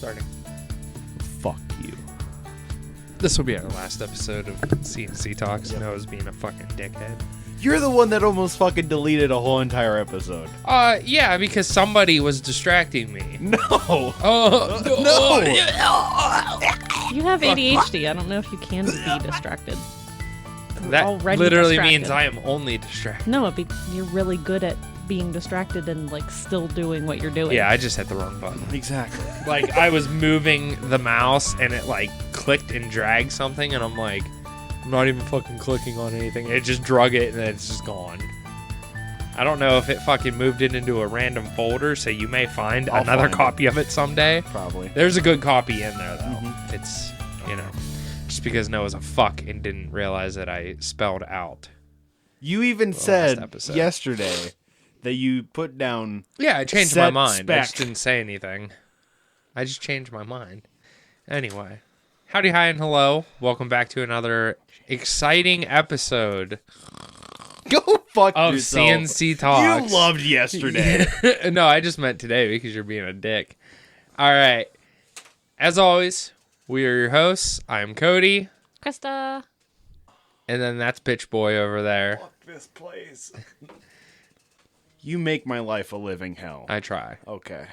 Starting. Fuck you. This will be our last episode of CNC Talks. Yep. Noah's being a fucking dickhead. You're the one that almost fucking deleted a whole entire episode. Yeah, because somebody was distracting me. No. Oh, no. You have ADHD. I don't know if you can be distracted. You're that already literally distracted. means I am only distracted. No, you're really good at being distracted and like still doing what you're doing. Yeah, I just hit the wrong button. Exactly. Like, I was moving the mouse and it like clicked and dragged something, and I'm like, I'm not even fucking clicking on anything. It just drug it and then it's just gone. I don't know if it fucking moved it into a random folder, so you may find another copy of it someday. Probably. There's a good copy in there, though. Mm-hmm. It's, just because Noah's a fuck and didn't realize that I spelled out. You even said yesterday that you put down... Yeah, I changed my mind. Spec. I just didn't say anything. I just changed my mind. Anyway. Howdy, hi, and hello. Welcome back to another exciting episode Go fuck of yourself. CNC Talks. You loved yesterday. No, I just meant today because you're being a dick. All right. As always, we are your hosts. I'm Cody. Krista. And then that's Bitch Boy over there. Fuck this place. You make my life a living hell. I try. Okay.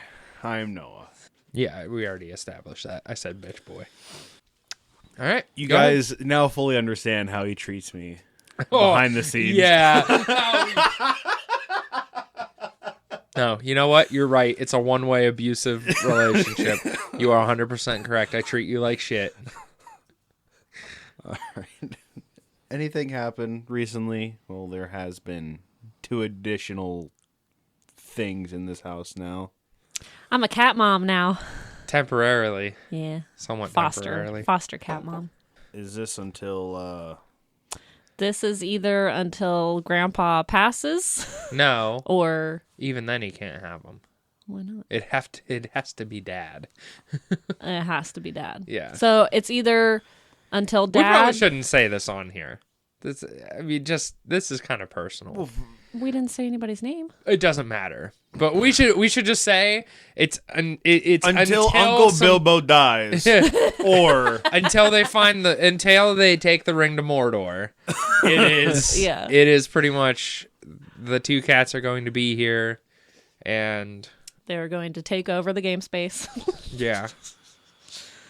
I'm Noah. Yeah, we already established that. I said Bitch Boy. All right. You go guys now fully understand how he treats me behind the scenes. Yeah. No, you know what? You're right. It's a one-way abusive relationship. You are 100% correct. I treat you like shit. All right. Anything happened recently? Well, there has been 2 additional things in this house now. I'm a cat mom now. Temporarily. Yeah. Somewhat temporarily. Foster cat mom. Is this until This is either until Grandpa passes. No. Or Even then, he can't have them. why not? It has to be Dad. It has to be Dad. Yeah. So it's either until We probably Dad. shouldn't say this on here. This is kind of personal. We didn't say anybody's name. It doesn't matter. But we should just say it's until Uncle Bilbo dies, or until they take the ring to Mordor. It is Yeah. It is pretty much the 2 cats are going to be here, and They're going to take over the game space. yeah,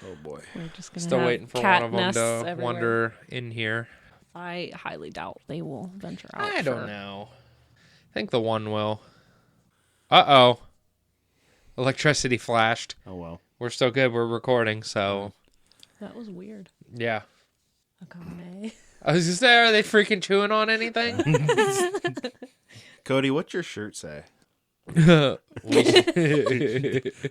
oh boy, We're just gonna still have waiting for cat one of them nests to everywhere. wander in here. I highly doubt they will venture out. I don't know. I think the one will. Uh-oh. Electricity flashed. oh well. We're still good. We're recording, so That was weird. yeah. Okay. I was just there. Are they freaking chewing on anything? Cody, what's your shirt say? Nothing.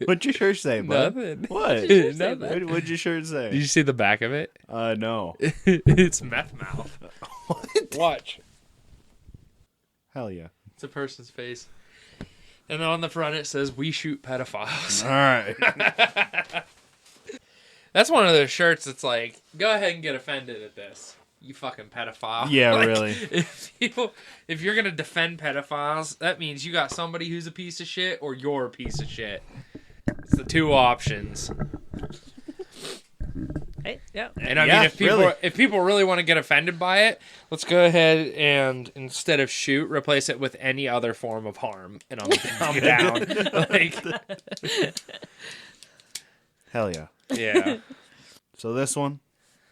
What's your shirt say, bud? What? Nothing. What'd your shirt say? Did you see the back of it? No. It's meth mouth. What? Watch. Hell yeah. It's a person's face. And then on the front it says, "We shoot pedophiles." All right. That's one of those shirts that's like, go ahead and get offended at this. You fucking pedophile. Yeah, Like, really. If you're going to defend pedophiles, that means you got somebody who's a piece of shit or you're a piece of shit. It's the 2 options. Hey, yeah. And I Yeah, mean, if people really want to get offended by it, let's go ahead and instead of shoot, replace it with any other form of harm, and I'm down. Like, Hell yeah. yeah. So this one,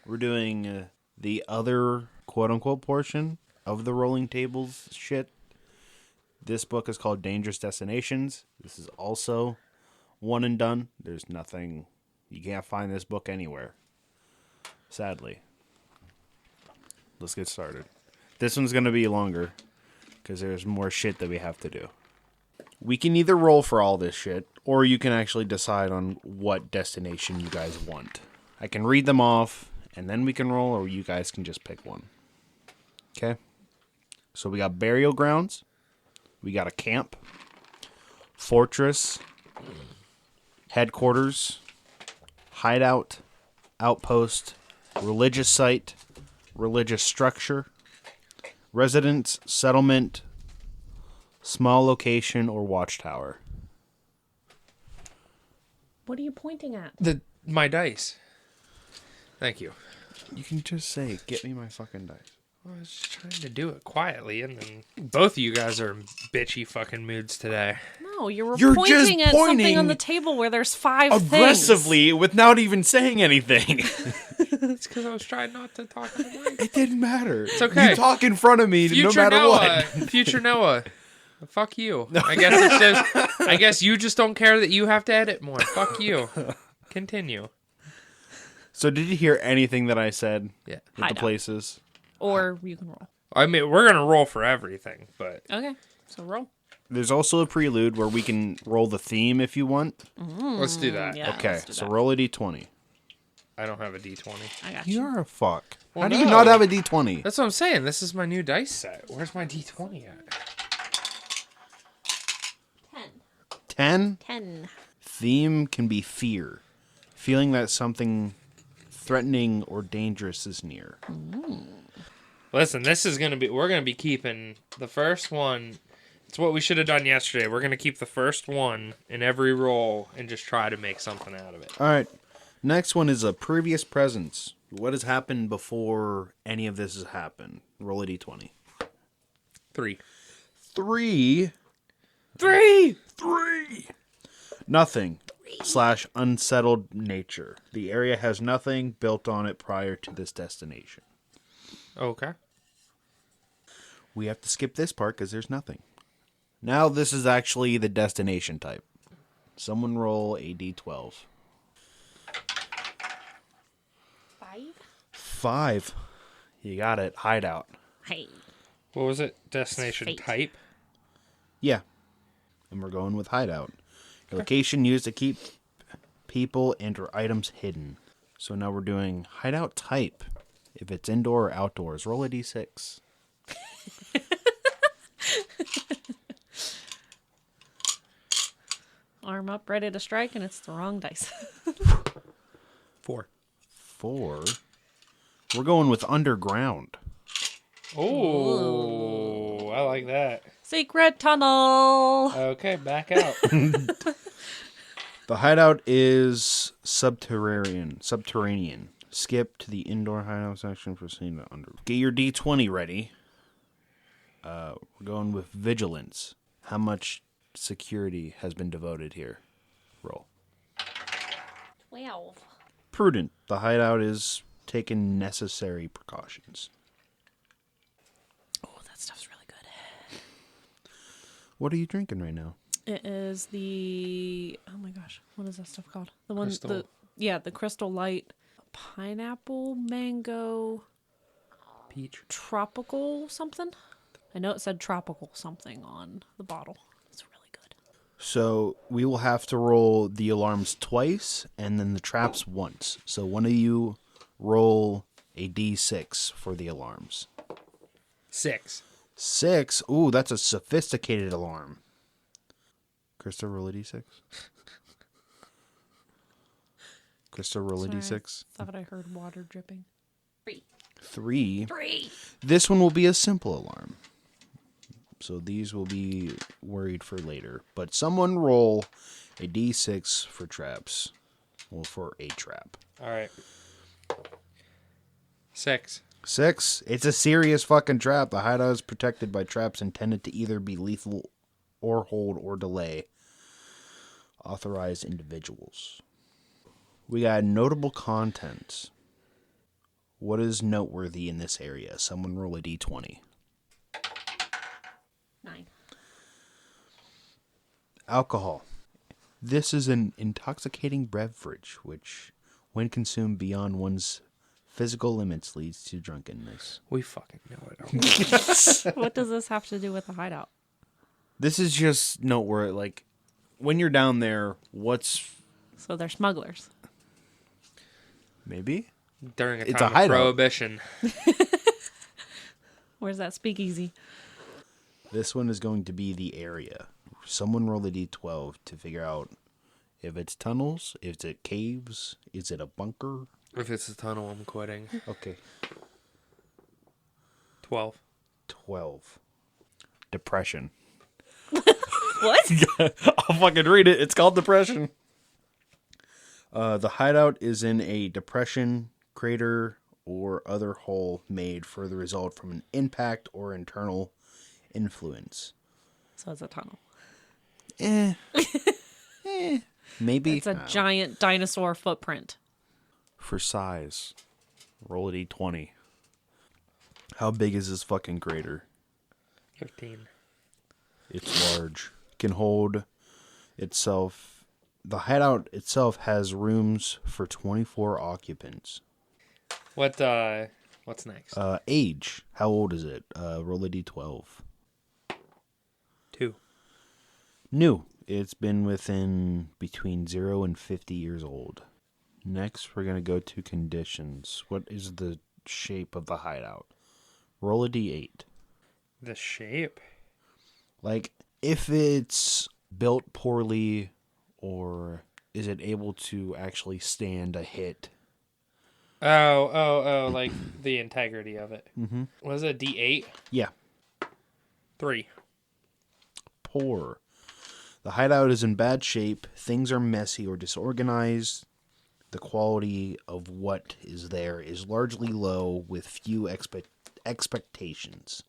we're doing the other quote-unquote portion of the rolling tables shit. This book is called Dangerous Destinations. This is also one and done. There's nothing... You can't find this book anywhere. Sadly. Let's get started. This one's going to be longer because there's more shit that we have to do. We can either roll for all this shit, or you can actually decide on what destination you guys want. I can read them off, and then we can roll, or you guys can just pick one. Okay? So we got burial grounds. We got a camp. Fortress. Headquarters. Hideout. Outpost. Religious site. Religious structure. Residence. Settlement. Small location or watchtower. What are you pointing at? My dice. Thank you. You can just say, "Get me my fucking dice." I was just trying to do it quietly, and then both of you guys are in bitchy fucking moods today. No, you're You're pointing just at something pointing on the table where there's 5 Aggressively, without even saying anything. It's because I was trying not to talk to the mic. It didn't matter. It's okay. You talk in front of me no Future matter Noah, what. future Noah. Fuck you. I guess it's just. I guess you just don't care that you have to edit more. Fuck you. Continue. So did you hear anything that I said? Yeah. With the places? Or you can roll. I mean, we're gonna roll for everything, but Okay, so roll. There's also a prelude where we can roll the theme if you want. let's do that. Yeah, Okay, let's do so that. roll a d20. I don't have a D20. I got You you. are a fuck. Well, How do you no. not have a d20? That's what I'm saying. This is my new dice set. Where's my D20 at? 10? 10. Theme can be fear. Feeling that something threatening or dangerous is near. Listen, this is gonna be. We're gonna be keeping the first one. It's what we should have done yesterday. We're gonna keep the first one in every roll and just try to make something out of it. All right. Next one is a previous presence. What has happened before any of this has happened? Roll a d20. 3. 3. 3. Nothing. / unsettled nature. The area has nothing built on it prior to this destination. Okay. We have to skip this part because there's nothing. Now this is actually the destination type. Someone roll a d12. 5. 5. You got it. Hideout. Hey. What was it? Destination Fate. type. Yeah. And we're going with hideout. A location used to keep people and or items hidden. So now we're doing hideout type. If it's indoor or outdoors, roll a d6. Arm up, ready to strike, and it's the wrong dice. 4. 4. We're going with underground. Oh, I like that. Secret tunnel. Okay, back out. The hideout is subterranean. Skip to the indoor hideout section for seeing the under. Get your d20 ready. We're going with vigilance. How much security has been devoted here? Roll. 12. Prudent. The hideout is taking necessary precautions. Oh, that stuff's really good. What are you drinking right now? It is the... Oh my gosh. What is that stuff called? The one... Crystal. The Crystal Light. Pineapple, mango, Peach. tropical something. I know it said tropical something on the bottle. It's really good. So we will have to roll the alarms twice and then the traps once. So one of you roll a d6 for the alarms. 6. 6? Ooh, that's a sophisticated alarm. Krista, roll a d6. Krista, roll a d6. Thought I heard water dripping. 3. 3. This one will be a simple alarm. So these will be worried for later. But someone roll a d6 for traps. Well, for a trap. All right. 6. 6. It's a serious fucking trap. The hideout is protected by traps intended to either be lethal or hold or delay authorized individuals. We got notable content. What is noteworthy in this area? Someone roll a d20. 9. Alcohol. This is an intoxicating beverage which, when consumed beyond one's physical limits, leads to drunkenness. We fucking know it. What does this have to do with the hideout? This is just noteworthy. Like, when you're down there, what's... So they're smugglers. Maybe? During a It's time a of hideout. prohibition. Where's that speakeasy? This one is going to be the area. Someone roll a d12 to figure out if it's tunnels, if it's caves, is it a bunker? If it's a tunnel, I'm quitting. Okay. 12. 12. Depression. What? I'll fucking read it. It's called depression. The hideout is in a depression, crater, or other hole made for the result from an impact or internal influence. So it's a tunnel. Maybe. It's a giant dinosaur footprint. For size, roll a d20. How big is this fucking crater? 15. It's large. Can hold itself. The hideout itself has rooms for 24 occupants. What's next? Age. How old is it? Roll a d12. 2. New. It's been within between 0 and 50 years old. Next, we're going to go to conditions. What is the shape of the hideout? Roll a d8. The shape? Like, if it's built poorly, or is it able to actually stand a hit? Oh, like the integrity of it. Mm-hmm. Was it D8? Yeah. 3. Poor. The hideout is in bad shape. Things are messy or disorganized. The quality of what is there is largely low, with few expectations.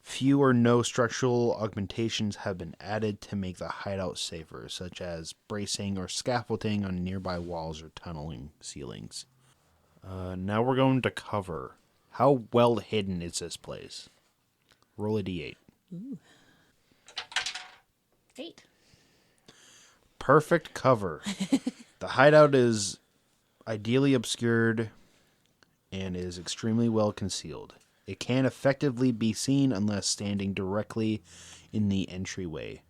Few or no structural augmentations have been added to make the hideout safer, such as bracing or scaffolding on nearby walls or tunneling ceilings. Now we're going to cover. How well hidden is this place? Roll a d8. Ooh. 8. Perfect cover. The hideout is ideally obscured and is extremely well concealed. It can effectively be seen unless standing directly in the entryway.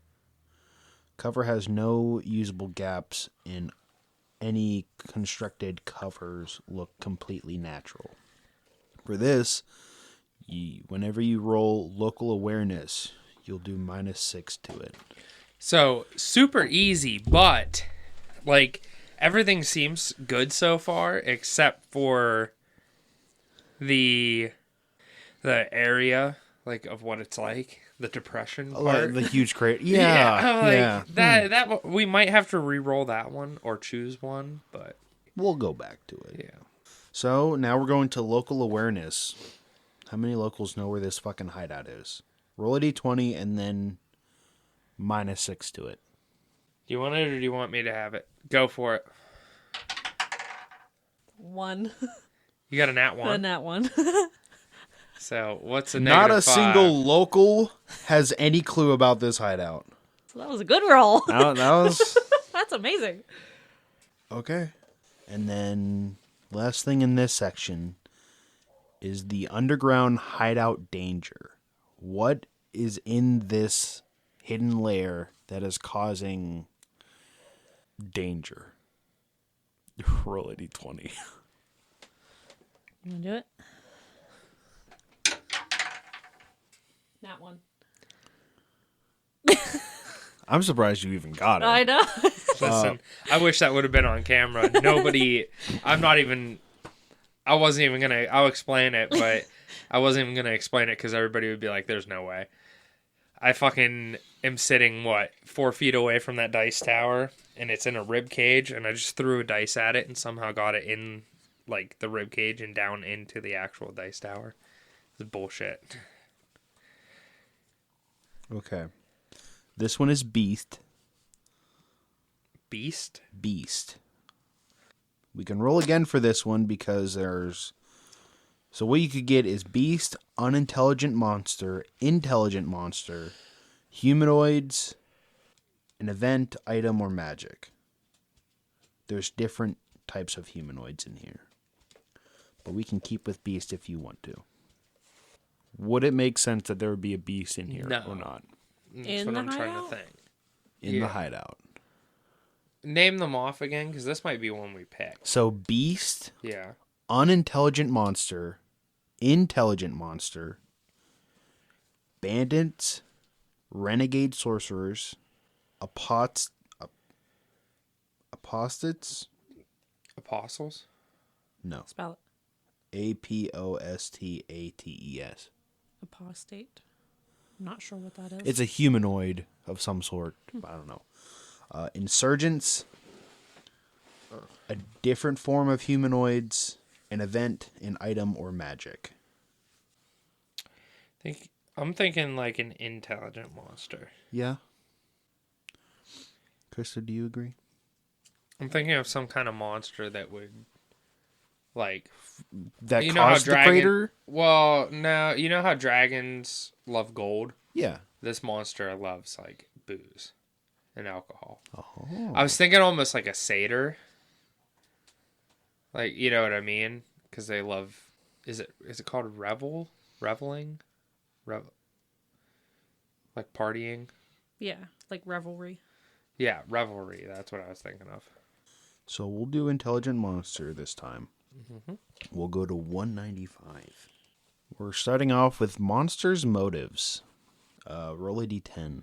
Cover has no usable gaps, and any constructed covers look completely natural. For this, whenever you roll local awareness, you'll do -6 to it. So, super easy, but, like, everything seems good so far, except for the area, like, of what it's like, the depression part. The huge crater. Yeah. That we might have to re-roll that one or choose one, but We'll go back to it. yeah. So, now we're going to local awareness. How many locals know where this fucking hideout is? Roll a d20 and then -6 to it. Do you want it or do you want me to have it? Go for it. 1. You got a nat 1. A nat 1. So, what's a Not negative a 5? single local has any clue about this hideout. So that was a good roll. That was... That's amazing. Okay. And then, last thing in this section is the underground hideout danger. What is in this hidden layer that is causing danger? Roll a d20. You want to do it? Nat 1. I'm surprised you even got it. I know. Listen, I wish that would have been on camera. Nobody, I'll explain it, but I wasn't even going to explain it because everybody would be like, there's no way. I fucking am sitting, 4 feet away from that dice tower, and it's in a rib cage, and I just threw a dice at it and somehow got it in, like, the rib cage and down into the actual dice tower. It's bullshit. Okay. This one is Beast. Beast? Beast. We can roll again for this one because there's... So what you could get is Beast, Unintelligent Monster, Intelligent Monster, Humanoids, an event, item, or magic. There's different types of humanoids in here. But we can keep with Beast if you want to. Would it make sense that there would be a beast in here or not? That's In what the I'm trying to hideout? think. In the hideout. Name them off again, because this might be one we picked. So Beast, Yeah. Unintelligent Monster, Intelligent Monster, Bandits, Renegade Sorcerers, Apostates, Apostles? no, Spell it. Apostates. Apostate. I'm not sure what that is. It's a humanoid of some sort. I don't know. Insurgents, A different form of humanoids, an event, an item, or magic. I'm thinking like an intelligent monster. Yeah. Krista, do you agree? I'm thinking of some kind of monster that would, like, That you know how caused the crater? Well, no, you know how dragons love gold? Yeah. This monster loves like booze and alcohol. Oh. I was thinking almost like a satyr. Like, you know what I mean? Because they love. Is it called reveling, like partying? Yeah, like revelry. Yeah, revelry. That's what I was thinking of. So we'll do intelligent monster this time. Mm-hmm. We'll go to 195. We're starting off with monsters' motives. Roll a d10.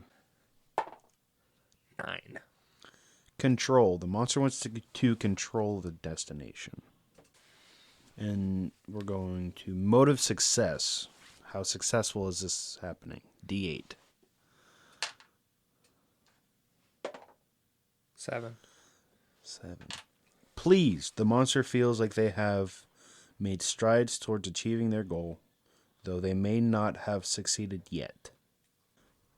9. Control. The monster wants to control the destination. And we're going to motive success. How successful is this happening? D8. 7. 7. Pleased. The monster feels like they have made strides towards achieving their goal, though they may not have succeeded yet.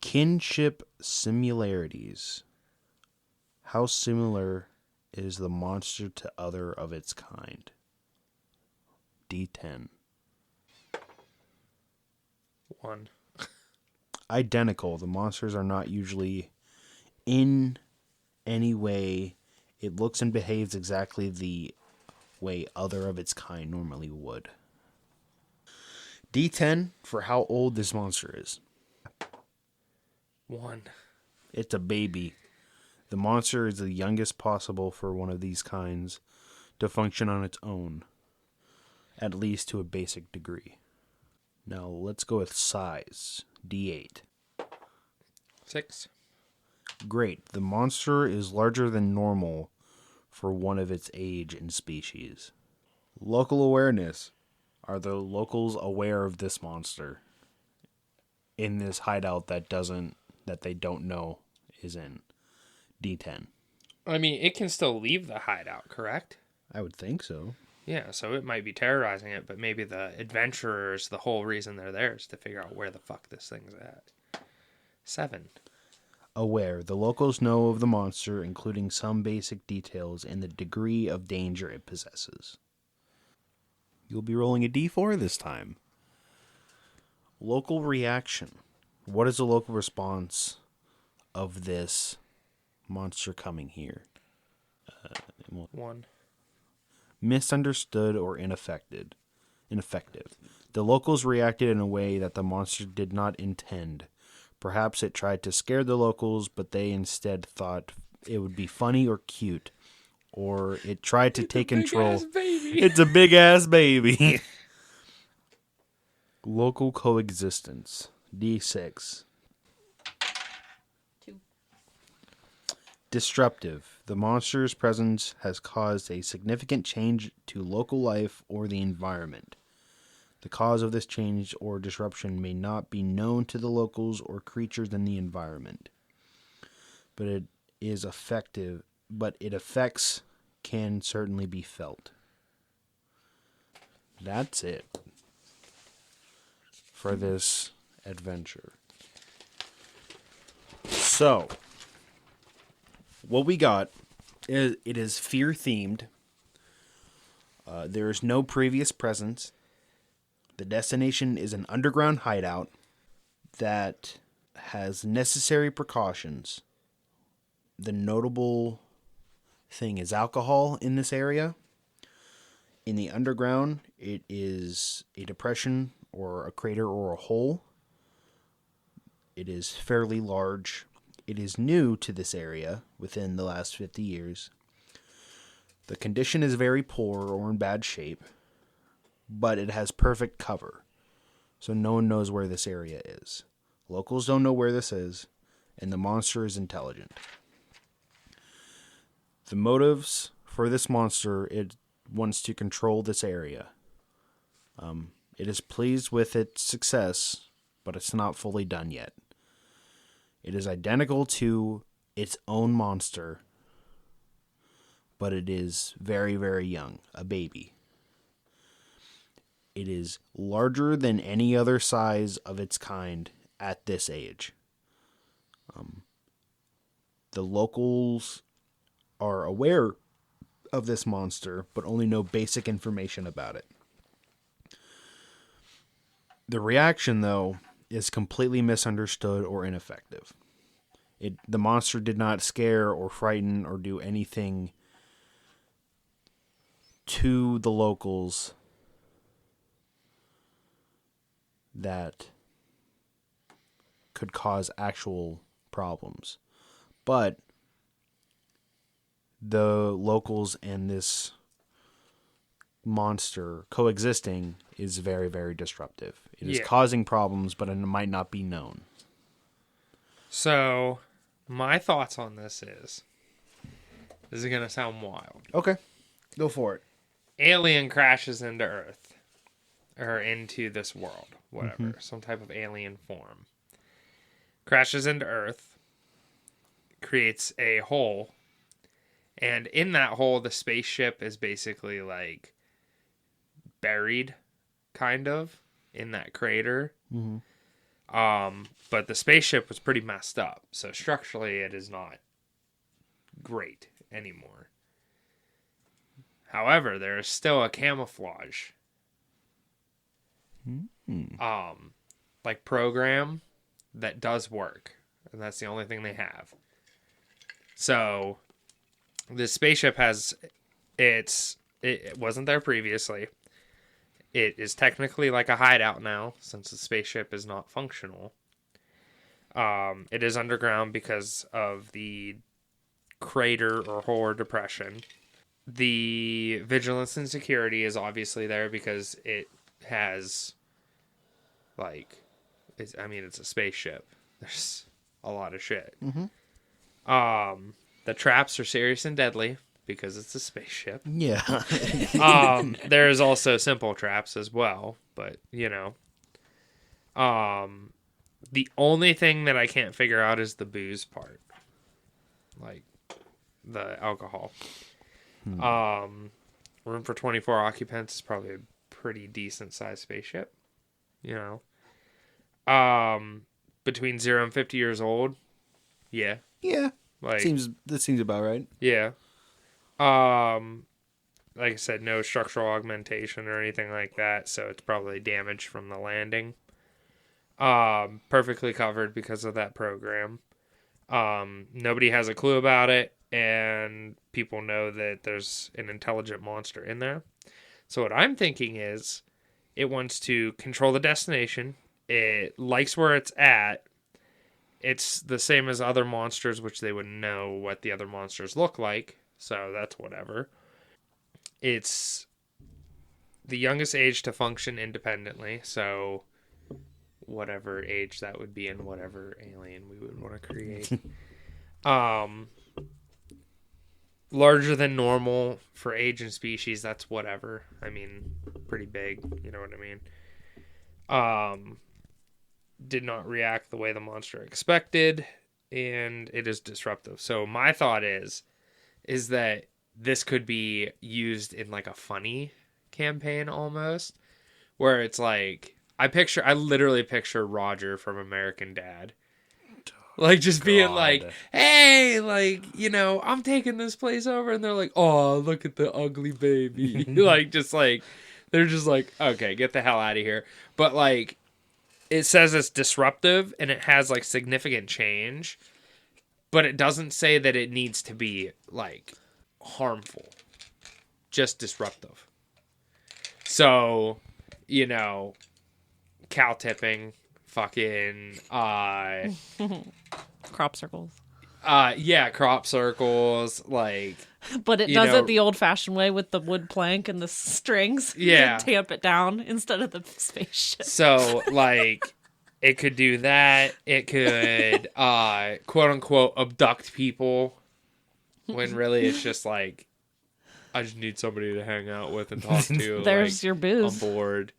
Kinship similarities. How similar is the monster to other of its kind? D10. 1. Identical. The monsters are not usually in any way. It looks and behaves exactly the way other of its kind normally would. D10 for how old this monster is. 1. It's a baby. The monster is the youngest possible for one of these kinds to function on its own, at least to a basic degree. Now let's go with size. D8. 6. Great. The monster is larger than normal for one of its age and species. Local awareness. Are the locals aware of this monster in this hideout that they don't know is in? D10. I mean, it can still leave the hideout, correct? I would think so. Yeah, so it might be terrorizing it, but maybe the adventurers, the whole reason they're there is to figure out where the fuck this thing's at. 7. Aware. The locals know of the monster, including some basic details and the degree of danger it possesses. You'll be rolling a d4 this time. Local reaction. What is the local response of this monster coming here? 1. Misunderstood or ineffective. The locals reacted in a way that the monster did not intend. Perhaps it tried to scare the locals, but they instead thought it would be funny or cute. Or it tried to take control. It's a big ass baby. Local coexistence. D6. 2. Disruptive. The monster's presence has caused a significant change to local life or the environment. The cause of this change or disruption may not be known to the locals or creatures in the environment, but its effects can certainly be felt. That's it for this adventure. So, what we got is it is fear themed. There is no previous presence. The destination is an underground hideout that has necessary precautions. The notable thing is alcohol in this area. In the underground, it is a depression or a crater or a hole. It is fairly large. It is new to this area within the last 50 years. The condition is very poor or in bad shape, but it has perfect cover, so no one knows where this area is. Locals don't know where this is, and the monster is intelligent. The motives for this monster, it wants to control this area. It is pleased with its success, but it's not fully done yet. It is identical to its own monster, but it is very, very young, a baby. It is larger than any other size of its kind at this age. The locals are aware of this monster, but only know basic information about it. The reaction, though, is completely misunderstood or ineffective. The monster did not scare or frighten or do anything to the locals that could cause actual problems. But the locals and this monster coexisting is very, very disruptive. It is causing problems, but it might not be known. So, my thoughts on this is going to sound wild. Okay, go for it. Alien crashes into Earth, or into this world, whatever, some type of alien form. Crashes into Earth, creates a hole, and in that hole, the spaceship is basically like buried, kind of, in that crater. But the spaceship was pretty messed up, so structurally it is not great anymore. However, there is still a camouflage like program that does work, and that's the only thing they have. So this spaceship has it wasn't there previously. It is technically like a hideout now, since the spaceship is not functional. It is underground because of the crater or hole depression. The vigilance and security is obviously there because it has, it's a spaceship. There's a lot of shit. The traps are serious and deadly because it's a spaceship. Yeah. There's also simple traps as well, but, the only thing that I can't figure out is the booze part. Like, the alcohol. Room for 24 occupants is probably a pretty decent sized spaceship. Between 0 and 50 years old. Yeah. Yeah. That seems about right. Yeah. Like I said, no structural augmentation or anything like that, so it's probably damaged from the landing. Perfectly covered because of that program. Nobody has a clue about it, and people know that there's an intelligent monster in there. So what I'm thinking is, it wants to control the destination. It likes where it's at. It's the same as other monsters, which they would know what the other monsters look like. So that's whatever. It's the youngest age to function independently. So whatever age that would be in whatever alien we would want to create. Larger than normal for age and species. That's whatever. Pretty big. You know what I mean? Did not react the way the monster expected, and it is disruptive. So my thought is that this could be used in like a funny campaign almost, where it's like I literally picture Roger from American Dad, like just being like, "Hey, I'm taking this place over," and they're like, "Oh, look at the ugly baby," they're just like, "Okay, get the hell out of here," but like. It says it's disruptive and it has like significant change, but it doesn't say that it needs to be like harmful, just disruptive. So, cow tipping, fucking, crop circles. Crop circles, like. But it does it the old-fashioned way with the wood plank and the strings. Yeah. You tamp it down instead of the spaceship. So, like, it could do that. It could, quote-unquote, abduct people. When really it's just like, I just need somebody to hang out with and talk to. There's your booze. I'm bored.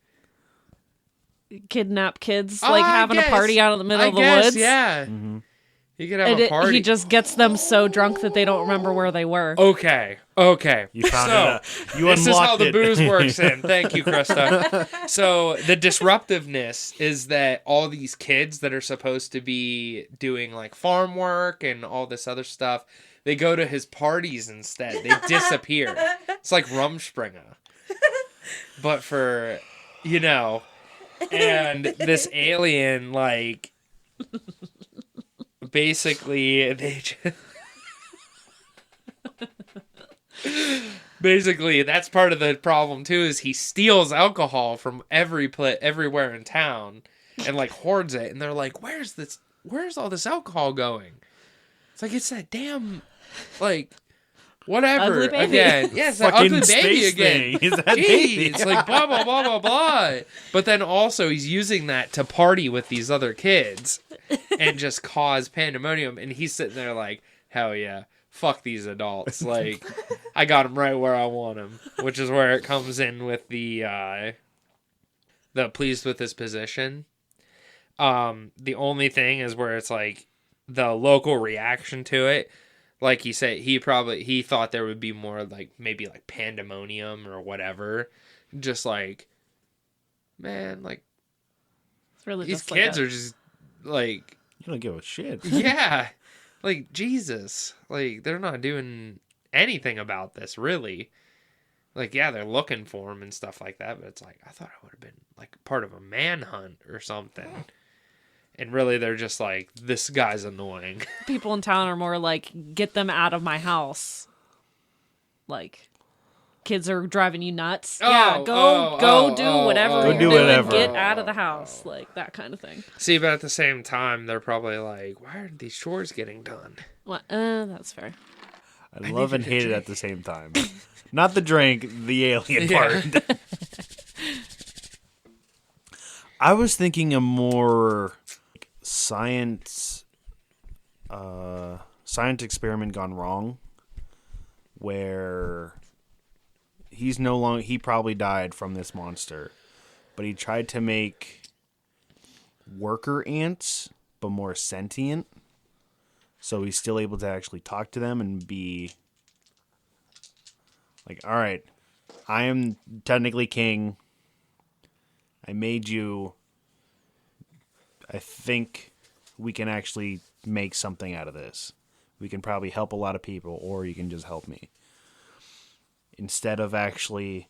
Kidnap kids, having a party out in the middle of the woods. Yeah. You could have a party. He just gets them so drunk that they don't remember where they were. Okay. You found it. You this is how unlocked the it. booze works in. Thank you, Krista. So the disruptiveness is that all these kids that are supposed to be doing like farm work and all this other stuff, they go to his parties instead. They disappear. It's like Rumspringa. But for, and this alien, like, basically, basically, that's part of the problem too. Is he steals alcohol from everywhere in town, and like hoards it. And they're like, "Where's all this alcohol going?" It's like it's that damn, like, whatever Ugly baby. again. Yeah, it's that Fucking ugly baby space again. thing. He's that baby. It's like blah blah blah blah blah. But then also he's using that to party with these other kids and just cause pandemonium. And he's sitting there like, hell yeah. Fuck these adults. Like, I got him right where I want him. Which is where it comes in with the pleased with his position. The only thing is where it's like the local reaction to it. Like he said, he thought there would be more like maybe like pandemonium or whatever. Just like, man, like It's really these just kids like are just like, You don't give a shit. yeah. Like, Jesus. Like, they're not doing anything about this, really. Like, yeah, they're looking for him and stuff like that, but it's like, I thought I would have been, like, part of a manhunt or something. And really, they're just like, this guy's annoying. people in town are more like, get them out of my house. Like, kids are driving you nuts. Go do whatever you're doing. whatever. Get out of the house. Like, that kind of thing. See, but at the same time, they're probably like, why aren't these chores getting done? What? That's fair. I love and hate it at the same time. Not the drink, the alien part. I was thinking a more science experiment gone wrong, where he probably died from this monster, but he tried to make worker ants, but more sentient. So he's still able to actually talk to them and be like, all right, I am technically king. I made you. I think we can actually make something out of this. We can probably help a lot of people, or you can just help me. Instead of actually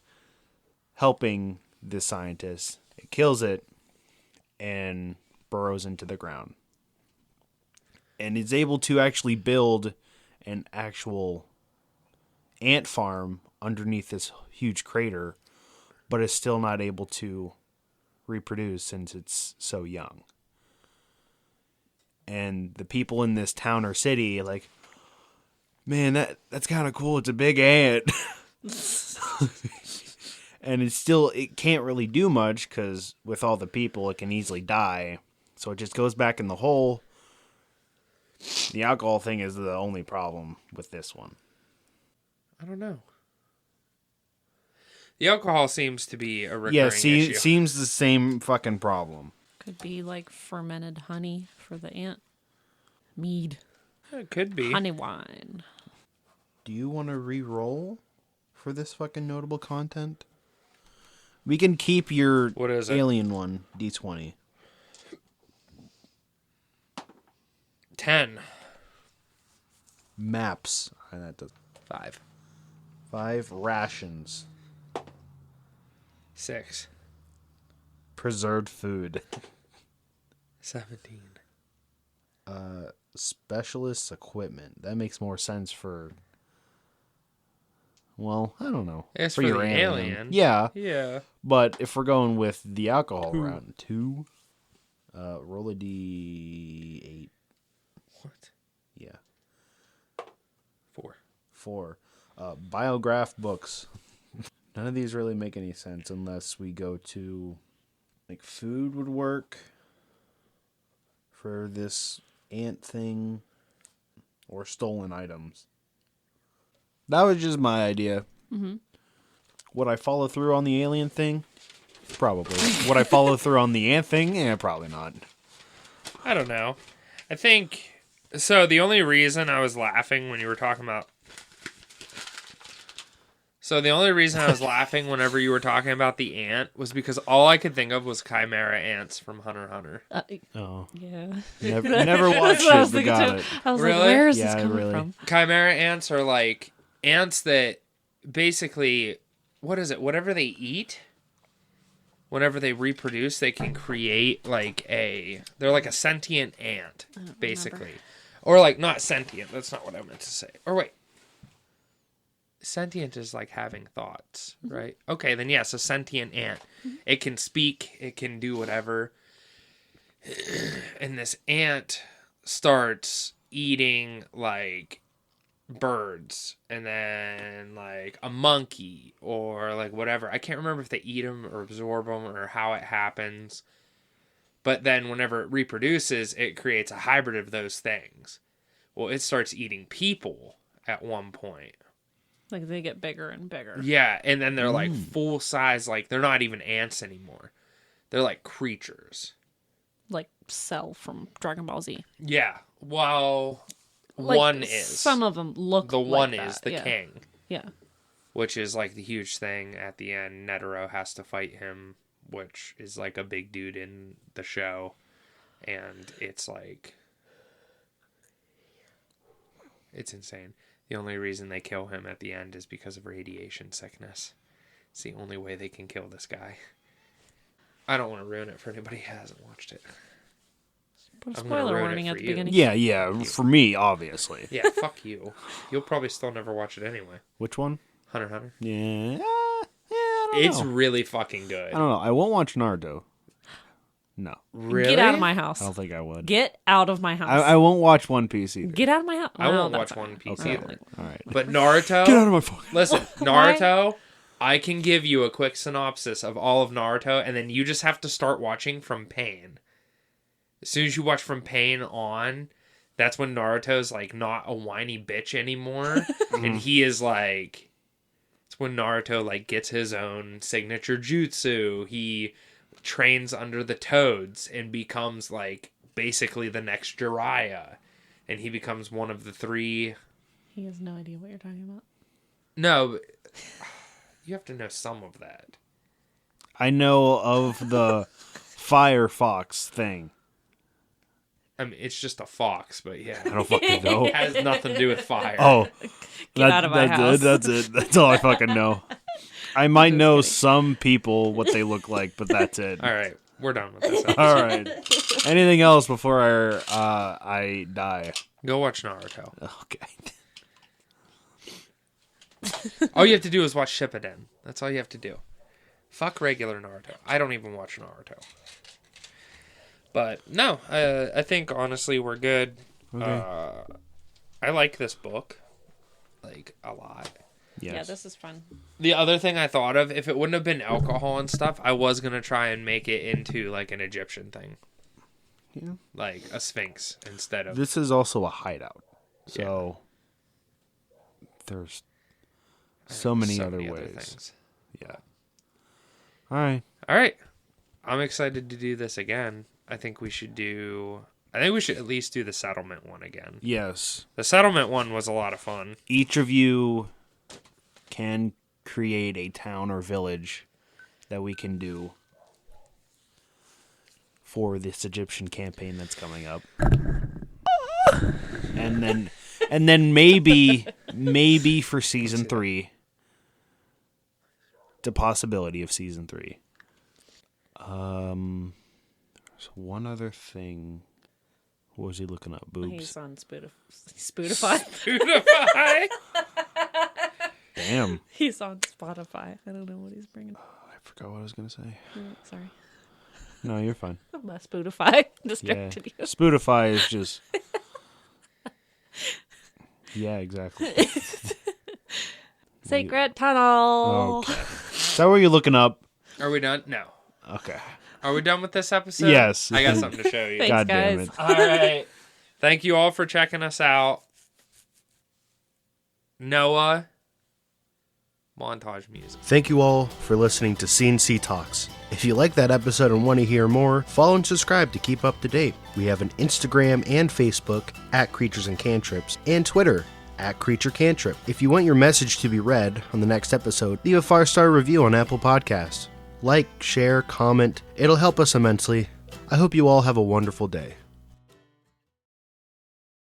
helping this scientist, it kills it and burrows into the ground. And it's able to actually build an actual ant farm underneath this huge crater, but is still not able to reproduce since it's so young. And the people in this town or city like, man, that's kind of cool. It's a big ant. And it can't really do much because with all the people, it can easily die. So it just goes back in the hole. The alcohol thing is the only problem with this one. I don't know. The alcohol seems to be a recurring issue. Seems the same fucking problem. Could be like fermented honey for the ant. Mead. It could be. Honey wine. Do you want to re-roll for this fucking notable content? We can keep your What is it? alien one, D20. 10. Maps. That does 5. 5 rations. 6. Preserved food. 17. Specialist equipment. That makes more sense for... Well, I don't know. It's for the alien. Yeah. Yeah. But if we're going with the alcohol route, 2. Roll a D8. What? Yeah. 4. 4. Biograph books. None of these really make any sense unless we go to... Like, food would work for this ant thing. Or stolen items. That was just my idea. Mm-hmm. Would I follow through on the alien thing? Probably. Would I follow through on the ant thing? Yeah, probably not. I don't know. I think So the only reason I was laughing when you were talking about... So the only reason I was laughing whenever you were talking about the ant was because all I could think of was chimera ants from Hunter x Hunter. Oh. Yeah. Never watched That's what I was it, but thinking got too. it. I was Really? like, where is Yeah, this coming really. from? Chimera ants are like ants that basically, what is it? Whatever they eat, whenever they reproduce, they can create like they're like a sentient ant, basically. Or like not sentient, that's not what I meant to say. Or wait. Sentient is like having thoughts, right? Okay, then yes, a sentient ant. It can speak, it can do whatever. And this ant starts eating like birds and then like a monkey or like whatever. I can't remember if they eat them or absorb them or how it happens. But then whenever it reproduces, it creates a hybrid of those things. Well, it starts eating people at one point. Like they get bigger and bigger. Yeah, and then they're like full size, like they're not even ants anymore. They're like creatures. Like Cell from Dragon Ball Z. Yeah, well, Like, one is. Some of them look The like one that. is the Yeah. king, Yeah. which is like the huge thing at the end. Netero has to fight him, which is like a big dude in the show. And it's like... It's insane. The only reason they kill him at the end is because of radiation sickness. It's the only way they can kill this guy. I don't want to ruin it for anybody who hasn't watched it. Put a I'm gonna spoiler ruin warning it at for the you. beginning. Yeah, for me, obviously. Yeah, fuck you. You'll probably still never watch it anyway. Which one? Hunter x Hunter. Yeah, I don't It's know. really fucking good. I don't know. I won't watch Naruto. No, Really? Get out of my house. I don't think I would. Get out of my house. I won't watch One Piece either. Get out of my house. I won't No, watch that's One not- Piece okay. either. All right. But Naruto... Get out of my phone. Listen, Naruto, I can give you a quick synopsis of all of Naruto, and then you just have to start watching from Pain. As soon as you watch from Pain on, that's when Naruto's like not a whiny bitch anymore, and he is like... It's when Naruto like gets his own signature jutsu. He trains under the toads and becomes like basically the next Jiraiya, and he becomes one of the three... He has no idea what you're talking about. No, but you have to know some of that. I know of the Firefox thing. I mean, it's just a fox, but yeah. I don't fucking know. It has nothing to do with fire. Oh, Get out of my house. That's it. That's all I fucking know. I might know some people what they look like, but that's it. All right, we're done with this episode. All right. Anything else before I die? Go watch Naruto. Okay. All you have to do is watch Shippuden. That's all you have to do. Fuck regular Naruto. I don't even watch Naruto. But no, I think honestly we're good. Okay. I like this book, like a lot. Yes. Yeah, this is fun. The other thing I thought of, if it wouldn't have been alcohol and stuff, I was gonna try and make it into like an Egyptian thing, Yeah. like a sphinx instead of. This is also a hideout, so there's so many other ways. things. Yeah. All right. All right, I'm excited to do this again. I think we should at least do the settlement one again. Yes. The settlement one was a lot of fun. Each of you can create a town or village that we can do for this Egyptian campaign that's coming up. And then maybe for season 3, the possibility of season 3. There's one other thing. What was he looking up? Boobs. He's on Spotify. Spotify. Damn. He's on Spotify. I don't know what he's bringing. I forgot what I was gonna say. Sorry. No, you're fine. My Spotify Yeah. distracted you. Spotify is just. Yeah, exactly. Sacred Tunnel. Okay. Is that what you're looking up? Are we done? No. Okay. Are we done with this episode? Yes. I got something to show you. Thanks, God damn guys. it. All right. Thank you all for checking us out. Noah, montage music. Thank you all for listening to C&C Talks. If you like that episode and want to hear more, follow and subscribe to keep up to date. We have an Instagram and Facebook at Creatures and Cantrips, and Twitter at Creature Cantrip. If you want your message to be read on the next episode, leave a 5-star review on Apple Podcasts. Like, share, comment. It'll help us immensely. I hope you all have a wonderful day.